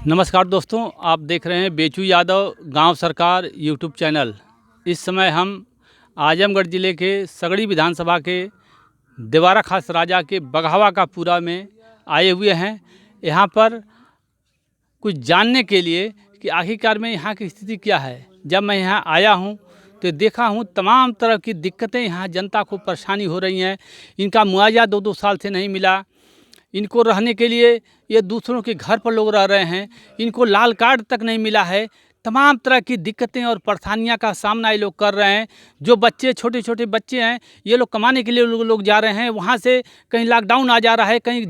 नमस्कार दोस्तों, आप देख रहे हैं बेचू यादव गांव सरकार यूट्यूब चैनल। इस समय हम आजमगढ़ ज़िले के सगड़ी विधानसभा के देवारा खास राजा के बगहवा का पूरा में आए हुए हैं। यहाँ पर कुछ जानने के लिए कि आखिरकार में यहाँ की स्थिति क्या है। जब मैं यहाँ आया हूँ तो देखा हूँ तमाम तरह की दिक्कतें यहाँ जनता को परेशानी हो रही हैं। इनका मुआवजा 2-2 साल से नहीं मिला। इनको रहने के लिए ये दूसरों के घर पर लोग रह रहे हैं। इनको लाल कार्ड तक नहीं मिला है। तमाम तरह की दिक्कतें और परेशानियां का सामना ये लोग कर रहे हैं। जो बच्चे छोटे छोटे बच्चे हैं, ये लोग कमाने के लिए लोग जा रहे हैं। वहाँ से कहीं लॉकडाउन आ जा रहा है, कहीं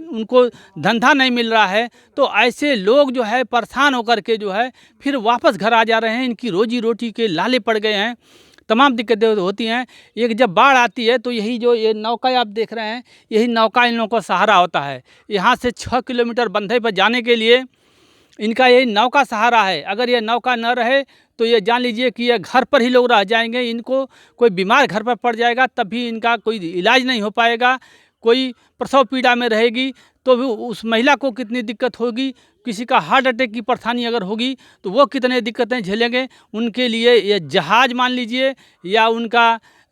उनको धंधा नहीं मिल रहा है। तो ऐसे लोग जो है परेशान होकर के जो है फिर वापस घर आ जा रहे हैं। इनकी रोजी रोटी के लाले पड़ गए हैं। तमाम दिक्कतें होती हैं। एक जब बाढ़ आती है तो यही जो ये नौका आप देख रहे हैं, यही नौका इन लोगों का सहारा होता है। यहाँ से 6 किलोमीटर बंधे पर जाने के लिए इनका यही नौका सहारा है। अगर ये नौका न रहे तो ये जान लीजिए कि ये घर पर ही लोग रह जाएंगे। इनको कोई बीमार घर पर पड़ जाएगा तब भी इनका कोई इलाज नहीं हो पाएगा। कोई प्रसव पीड़ा में रहेगी तो भी उस महिला को कितनी दिक्कत होगी। किसी का हार्ट अटैक की परेशानी अगर होगी तो वो कितने दिक्कतें झेलेंगे। उनके लिए ये जहाज़ मान लीजिए या उनका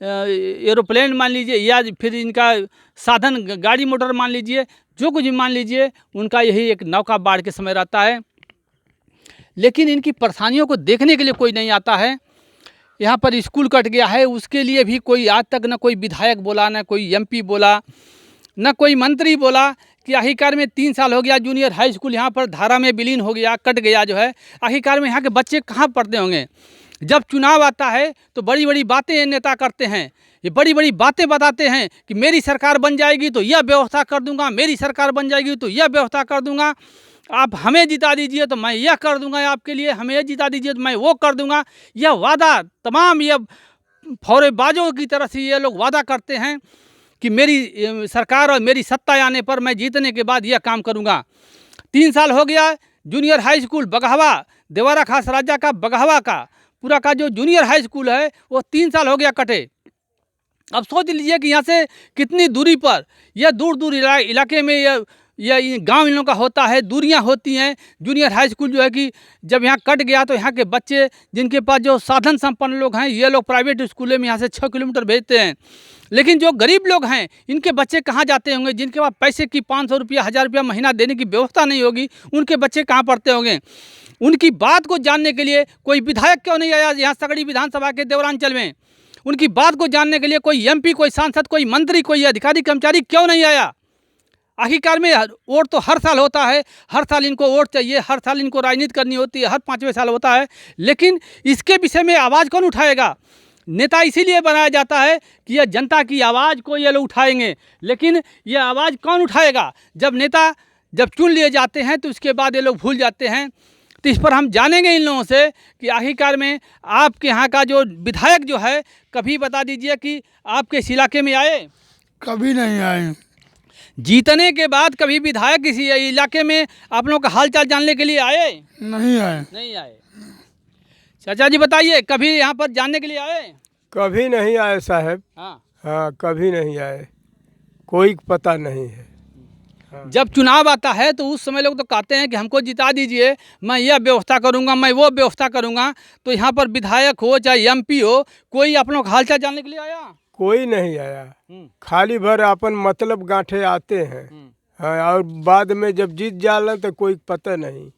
एरोप्लेन मान लीजिए या फिर इनका साधन गाड़ी मोटर मान लीजिए, जो कुछ भी मान लीजिए, उनका यही एक नौका बाढ़ के समय रहता है। लेकिन इनकी परेशानियों को देखने के लिए कोई नहीं आता है। यहाँ पर स्कूल कट गया है, उसके लिए भी कोई आज तक न कोई विधायक बोला, न कोई एमपी बोला, न कोई मंत्री बोला कि आखिरकार में 3 साल हो गया जूनियर हाई स्कूल यहाँ पर धारा में विलीन हो गया, कट गया जो है। आखिरकार में यहाँ के बच्चे कहाँ पढ़ते होंगे। जब चुनाव आता है तो बड़ी बड़ी बातें ये नेता करते हैं। ये बड़ी बड़ी बातें बताते हैं कि मेरी सरकार बन जाएगी तो यह व्यवस्था कर दूंगा, मेरी सरकार बन जाएगी तो यह व्यवस्था कर दूंगा, आप हमें जिता दीजिए तो मैं यह कर दूंगा आपके लिए, हमें जिता दीजिए तो मैं वो कर दूंगा। यह वादा तमाम ये फौरेबाजों की तरह से ये लोग वादा करते हैं कि मेरी सरकार और मेरी सत्ता आने पर मैं जीतने के बाद यह काम करूंगा। 3 साल हो गया जूनियर हाई स्कूल बगहवा, देवारा खास राजा का बगहवा का पूरा का जो जूनियर हाई स्कूल है वो 3 साल हो गया कटे। अब सोच लीजिए कि यहाँ से कितनी दूरी पर यह दूर दूर इलाके में यह गांव इन लोगों का होता है, दूरियां होती हैं। जूनियर हाई स्कूल जो है कि जब यहाँ कट गया तो यहाँ के बच्चे जिनके पास जो साधन संपन्न लोग हैं, ये लोग प्राइवेट स्कूलों में यहाँ से 6 किलोमीटर भेजते हैं। लेकिन जो गरीब लोग हैं, इनके बच्चे कहाँ जाते होंगे। जिनके पास पैसे की 500 रुपया 1000 रुपया महीना देने की व्यवस्था नहीं होगी, उनके बच्चे कहाँ पढ़ते होंगे। उनकी बात को जानने के लिए कोई विधायक क्यों नहीं आया यहाँ सगड़ी विधानसभा के देवरांचल में। उनकी बात को जानने के लिए कोई एमपी, कोई सांसद, कोई मंत्री, कोई अधिकारी कर्मचारी क्यों नहीं आया। आखिरकार में वोट तो हर साल होता है, हर साल इनको वोट चाहिए, हर साल इनको राजनीति करनी होती है, हर 5वें साल होता है। लेकिन इसके विषय में आवाज़ कौन उठाएगा। नेता इसीलिए बनाया जाता है कि यह जनता की आवाज़ को ये लोग उठाएंगे। लेकिन यह आवाज़ कौन उठाएगा। जब नेता जब चुन लिए जाते हैं तो उसके बाद ये लोग भूल जाते हैं। तो इस पर हम जानेंगे इन लोगों से कि आखिरकार में आपके यहाँ का जो विधायक जो है, कभी बता दीजिए कि आपके इस इलाके में आए। कभी नहीं आए। जीतने के बाद कभी विधायक इसी इलाके में आप लोगों का हालचाल जानने के लिए आए? नहीं आए। नहीं आए। चाचा जी बताइए, कभी यहाँ पर जानने के लिए आए? कभी नहीं आए साहब। हाँ, कभी नहीं आए, कोई पता नहीं है। जब चुनाव आता है तो उस समय लोग तो कहते हैं कि हमको जिता दीजिए, मैं यह व्यवस्था करूंगा, मैं वो व्यवस्था करूंगा। तो यहाँ पर विधायक हो चाहे एमपी हो, कोई आप लोग हालचाल जानने के लिए आया? कोई नहीं आया। खाली भर अपन मतलब गांठे आते हैं। हाँ, और बाद में जब जीत जाला तो कोई पता नहीं।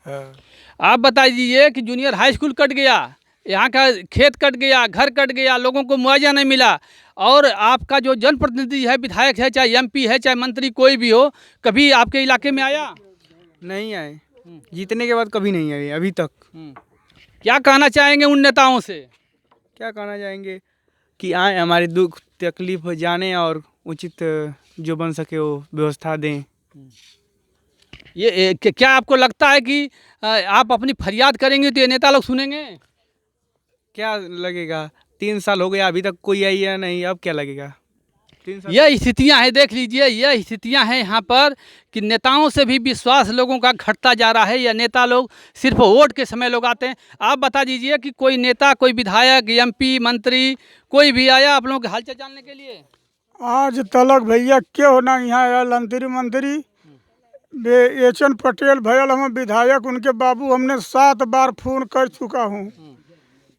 हाँ। आप बता दीजिए कि जूनियर हाई स्कूल कट गया, यहाँ का खेत कट गया, घर कट गया, लोगों को मुआवजा नहीं मिला, और आपका जो जनप्रतिनिधि है, विधायक है, चाहे एमपी है, चाहे मंत्री, कोई भी हो, कभी आपके इलाके में आया? नहीं आए। जीतने के बाद कभी नहीं आए अभी तक। क्या कहना चाहेंगे उन नेताओं से? क्या कहना चाहेंगे कि आए, हमारी दुख तकलीफ जाने और उचित जो बन सके वो व्यवस्था दें। ये क्या आपको लगता है कि आप अपनी फरियाद करेंगे तो ये नेता लोग सुनेंगे? क्या लगेगा, 3 साल हो गया अभी तक कोई आई या नहीं, अब क्या लगेगा। 3 साल यह स्थितियां हैं, देख लीजिए, यह स्थितियां हैं यहाँ पर कि नेताओं से भी विश्वास लोगों का घटता जा रहा है। या नेता लोग सिर्फ वोट के समय लोग आते हैं। आप बता दीजिए कि कोई नेता, कोई विधायक, एमपी, मंत्री, कोई भी आया आप लोगों के हालचाल जानने के लिए? आज तलक भैया क्यों ना यहाँ आया मंत्री एचएन पटेल भयल हम विधायक, उनके बाबू हमने 7 बार फोन कर चुका हूँ।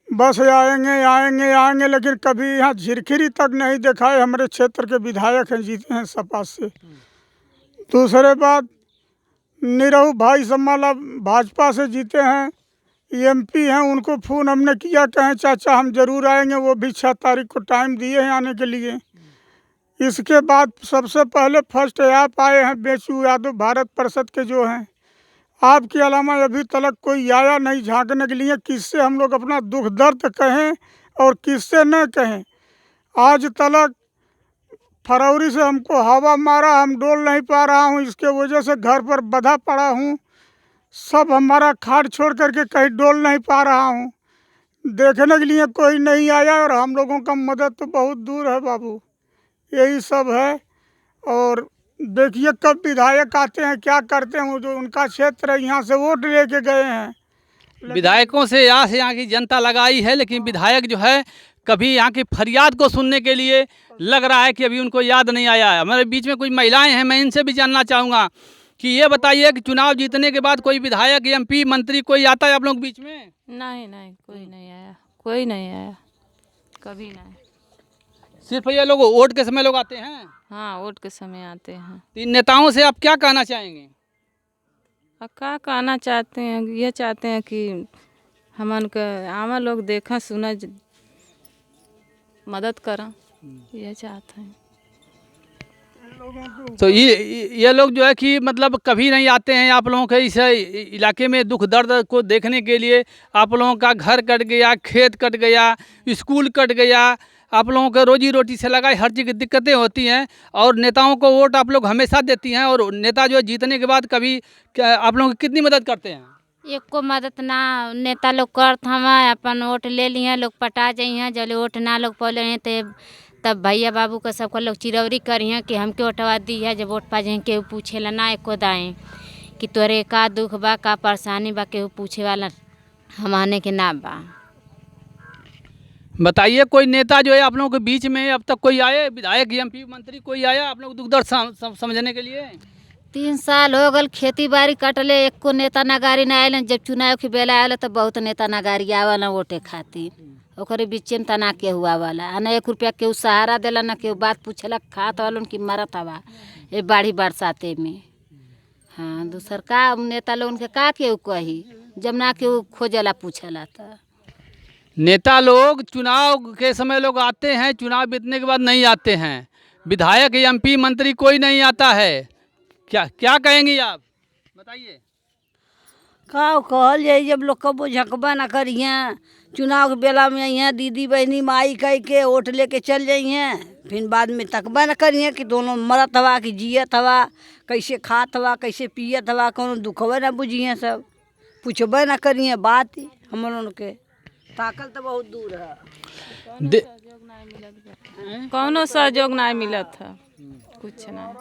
बस आएंगे आएंगे आएंगे, लेकिन कभी यहाँ झिरखिरी तक नहीं दिखाए। हमारे क्षेत्र के विधायक हैं, जीते हैं सपा से। दूसरे बात, निरहू भाई सम्माला भाजपा से जीते हैं, एमपी हैं, उनको फ़ोन हमने किया, कहें चाचा हम ज़रूर आएंगे, वो भी 6 तारीख को टाइम दिए हैं आने के लिए। इसके बाद सबसे पहले फर्स्ट आप आए हैं, बेचू यादव भारत परिषद के जो हैं। आपके अलावा अभी तक कोई आया नहीं झांकने के लिए। किससे हम लोग अपना दुख दर्द कहें और किससे न कहें। आज तक फरवरी से हमको हवा मारा, हम डोल नहीं पा रहा हूँ, इसके वजह से घर पर बंधा पड़ा हूँ। सब हमारा खाट छोड़ करके कहीं डोल नहीं पा रहा हूँ। देखने के लिए कोई नहीं आया और हम लोगों का मदद तो बहुत दूर है बाबू। यही सब है। और देखिए कब विधायक आते हैं, क्या करते हैं। वो जो उनका क्षेत्र है, यहाँ से वोट लेके गए हैं। विधायकों से यहाँ की जनता लगाई है, लेकिन विधायक जो है कभी यहाँ की फरियाद को सुनने के लिए लग रहा है कि अभी उनको याद नहीं आया है। हमारे बीच में कुछ महिलाएं हैं, मैं इनसे भी जानना चाहूँगा कि ये बताइए कि चुनाव जीतने के बाद कोई विधायक, एमपी, मंत्री कोई आता है आप लोग बीच में? नहीं नहीं, कोई नहीं आया, कोई नहीं आया, कभी नहीं। सिर्फ ये लोग वोट के समय लोग आते हैं? हाँ, वोट के समय आते हैं। तो इन नेताओं से आप क्या कहना चाहेंगे? अब क्या कहना चाहते हैं, ये चाहते हैं कि हमन के आमा लोग देखा सुना मदद करा, ये चाहते हैं। तो ये लोग जो है कि मतलब कभी नहीं आते हैं आप लोगों के इस इलाके में दुख दर्द को देखने के लिए। आप लोगों का घर कट गया, खेत कट गया, स्कूल कट गया, आप लोगों को रोजी रोटी से लगाई हर चीज़ की दिक्कतें होती हैं। और नेताओं को वोट आप लोग हमेशा देती हैं, और नेता जो जीतने के बाद कभी आप लोगों की कितनी मदद करते हैं? एक को मदद ना नेता लोग करत हमें, अपन वोट ले लिए लोग पटा जाइए। जब वोट ना लोग पौले हैं तब भैया बाबू का सबको लोग चिरौरी करिए कि हमके वोटवा दी है। जब वोट पा जाए केहू पूछेला ना एको दाएँ कि तोरे का दुख बा, का परेशानी बा, केहू पूछे वाला हमाने के ना बा। बताइए कोई नेता जो है आप लोगों के बीच में अब तक कोई आए, विधायक, एमपी, मंत्री कोई आया आप लोग दुख दर्द समझने के लिए? 3 साल हो गल खेती बाड़ी कटले, एको नेता नगारी ना आयल। जब चुनाव की बेला आयल तो बहुत नेता नगारी आवल वोटे खातिर। ओकरे बीच में तना के हुआ वाला ना 1 रुपया केहू सहारा देला, ना केहू बात पूछेला। खात वालन की मरत हवा ये बाढ़ी बरसाते में। हाँ, दूसर का नेता लोगन के का केहू कही, जब ना केहू खोजेला पूछेला। तो नेता लोग चुनाव के समय लोग आते हैं, चुनाव बीतने के बाद नहीं आते हैं। विधायक, एमपी, मंत्री कोई नहीं आता है। क्या क्या कहेंगी आप, बताइए? का कहल जाए, जब लोग कबो झकबा ना करिए, चुनाव के बेला में यहाँ दीदी बहनी माई कह के वोट लेके चल जाइए, फिर बाद में तकबा न करिए कि दोनों मरत हवा कि जियत हवा, कैसे खात हवा, कैसे पियत हवा, कोनो दुखबे ना बुझिए, सब पूछबे ना करिए बात। हम लोगों के ताकल तो बहुत दूर है। कौनो सहयोग नहीं मिलत है, कुछ नहीं।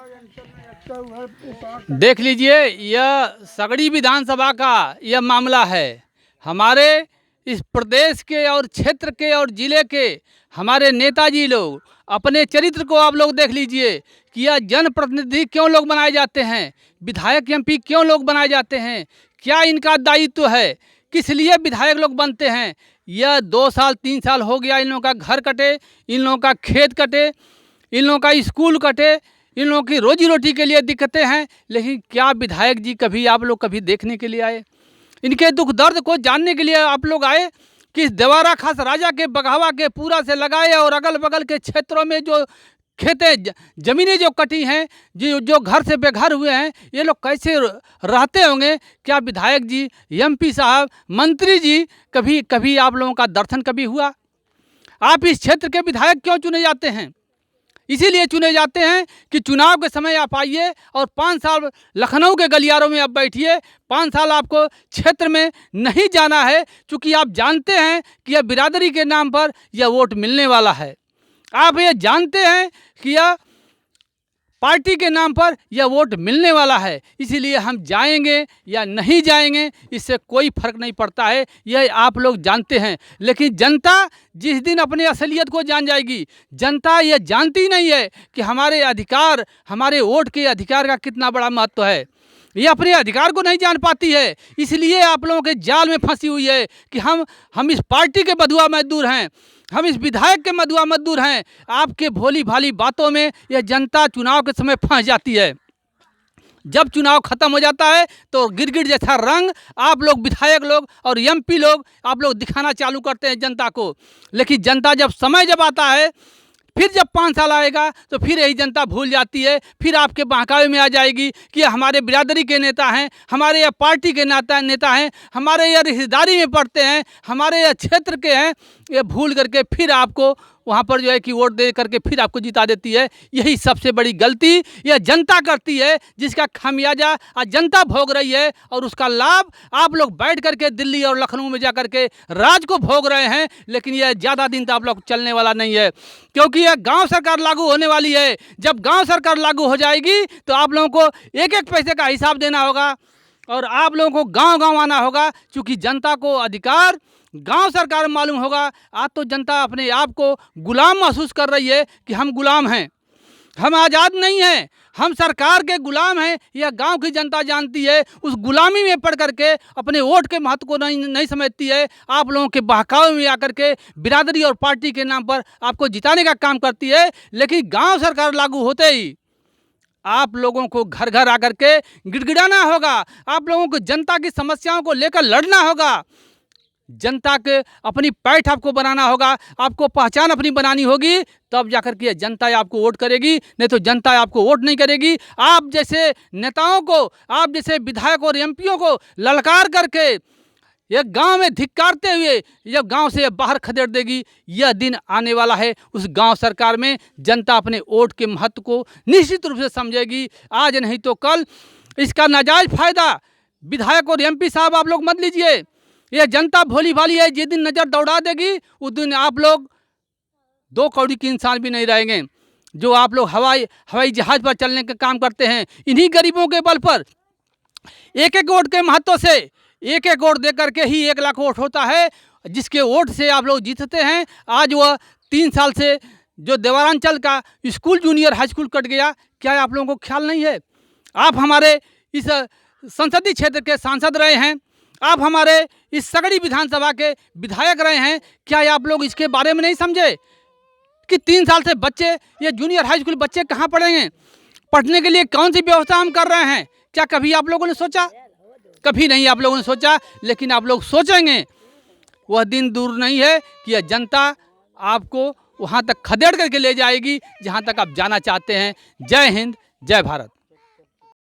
देख लीजिए, यह सगड़ी विधानसभा का यह मामला है। हमारे इस प्रदेश के और क्षेत्र के और ज़िले के हमारे नेताजी लोग अपने चरित्र को आप लोग देख लीजिए कि यह जनप्रतिनिधि क्यों लोग बनाए जाते हैं, विधायक, एमपी क्यों लोग बनाए जाते हैं, क्या इनका दायित्व है, किस लिए विधायक लोग बनते हैं। यह 2 साल 3 साल हो गया इन लोगों का घर कटे, इन लोगों का खेत कटे, इन लोगों का स्कूल कटे, इन लोगों की रोजी रोटी के लिए दिक्कतें हैं। लेकिन क्या विधायक जी कभी आप लोग कभी देखने के लिए आए, इनके दुख दर्द को जानने के लिए आप लोग आए कि देवारा खास राजा के बघावा के पूरा से लगाए और अगल बगल के क्षेत्रों में जो खेतें ज़मीनें जो कटी हैं, जो घर से बेघर हुए हैं, ये लोग कैसे रहते होंगे। क्या विधायक जी, एमपी साहब, मंत्री जी कभी आप लोगों का दर्शन कभी हुआ? आप इस क्षेत्र के विधायक क्यों चुने जाते हैं? इसीलिए चुने जाते हैं कि चुनाव के समय आप आइए और 5 साल लखनऊ के गलियारों में आप बैठिए। 5 साल आपको क्षेत्र में नहीं जाना है, क्योंकि आप जानते हैं कि यह बिरादरी के नाम पर यह वोट मिलने वाला है। आप ये जानते हैं कि यह पार्टी के नाम पर यह वोट मिलने वाला है। इसीलिए हम जाएंगे या नहीं जाएंगे इससे कोई फर्क नहीं पड़ता है, यह आप लोग जानते हैं। लेकिन जनता जिस दिन अपनी असलियत को जान जाएगी, जनता यह जानती नहीं है कि हमारे अधिकार, हमारे वोट के अधिकार का कितना बड़ा महत्व है। ये अपने अधिकार को नहीं जान पाती है, इसलिए आप लोगों के जाल में फंसी हुई है कि हम इस पार्टी के मधुआ मजदूर हैं, हम इस विधायक के मधुआ मजदूर हैं। आपके भोली भाली बातों में यह जनता चुनाव के समय फंस जाती है। जब चुनाव खत्म हो जाता है तो गिरगिट जैसा रंग आप लोग विधायक लोग और एमपी लोग आप लोग दिखाना चालू करते हैं जनता को। लेकिन जनता जब आता है, फिर जब 5 साल आएगा तो फिर यही जनता भूल जाती है, फिर आपके बहकावे में आ जाएगी कि ये हमारे बिरादरी के नेता हैं, हमारे यह पार्टी के नेता हैं, हमारे यह रिश्तेदारी में पड़ते हैं, हमारे यह क्षेत्र के हैं। ये भूल करके फिर आपको वहाँ पर जो है कि वोट दे करके फिर आपको जिता देती है। यही सबसे बड़ी गलती यह जनता करती है, जिसका खामियाजा आज जनता भोग रही है और उसका लाभ आप लोग बैठ करके दिल्ली और लखनऊ में जा करके राज को भोग रहे हैं। लेकिन यह ज़्यादा दिन तो आप लोग चलने वाला नहीं है, क्योंकि यह गांव सरकार लागू होने वाली है। जब गांव सरकार लागू हो जाएगी तो आप लोगों को एक एक पैसे का हिसाब देना होगा और आप लोगों को गांव-गांव आना होगा, क्योंकि जनता को अधिकार गांव सरकार में मालूम होगा। आज तो जनता अपने आप को गुलाम महसूस कर रही है कि हम गुलाम हैं, हम आज़ाद नहीं हैं, हम सरकार के गुलाम हैं। यह गांव की जनता जानती है। उस गुलामी में पड़ करके अपने वोट के महत्व को नहीं समझती है। आप लोगों के बहकावे में आकर के बिरादरी और पार्टी के नाम पर आपको जिताने का काम करती है। लेकिन गांव सरकार लागू होते ही आप लोगों को घर घर आकर के गिड़गिड़ाना होगा, आप लोगों को जनता की समस्याओं को लेकर लड़ना होगा, जनता के अपनी पैठ आपको बनाना होगा, आपको पहचान अपनी बनानी होगी, तब जाकर के जनता आपको वोट करेगी। नहीं तो जनता आपको वोट नहीं करेगी। आप जैसे नेताओं को, आप जैसे विधायक और एमपीओं को ललकार करके ये गांव में धिक्कारते हुए जब गांव से बाहर खदेड़ देगी, यह दिन आने वाला है। उस गांव सरकार में जनता अपने वोट के महत्व को निश्चित रूप से समझेगी। आज नहीं तो कल इसका नाजायज़ फायदा विधायक और एमपी साहब आप लोग मत लीजिए। यह जनता भोली भाली है, जिस दिन नज़र दौड़ा देगी उस दिन आप लोग 2 कौड़ी के इंसान भी नहीं रहेंगे। जो आप लोग हवाई जहाज़ पर चलने का काम करते हैं, इन्हीं गरीबों के बल पर एक एक वोट के महत्व से एक एक वोट दे करके ही 1 लाख वोट होता है, जिसके वोट से आप लोग जीतते हैं। आज वह 3 साल से जो देवारांचल का school junior high school cut गया, क्या आप लोगों को ख्याल नहीं है? आप हमारे इस संसदीय क्षेत्र के सांसद रहे हैं, आप हमारे इस सगड़ी विधानसभा के विधायक रहे हैं, क्या आप लोग इसके बारे में नहीं समझे कि 3 साल से बच्चे, ये जूनियर हाई स्कूल बच्चे कहाँ पढ़ेंगे? पढ़ने के लिए कौन सी व्यवस्था हम कर रहे हैं? क्या कभी आप लोगों ने सोचा? कभी नहीं आप लोगों ने सोचा। लेकिन आप लोग सोचेंगे, वह दिन दूर नहीं है कि यह जनता आपको वहाँ तक खदेड़ करके ले जाएगी जहाँ तक आप जाना चाहते हैं। जय हिंद, जय भारत।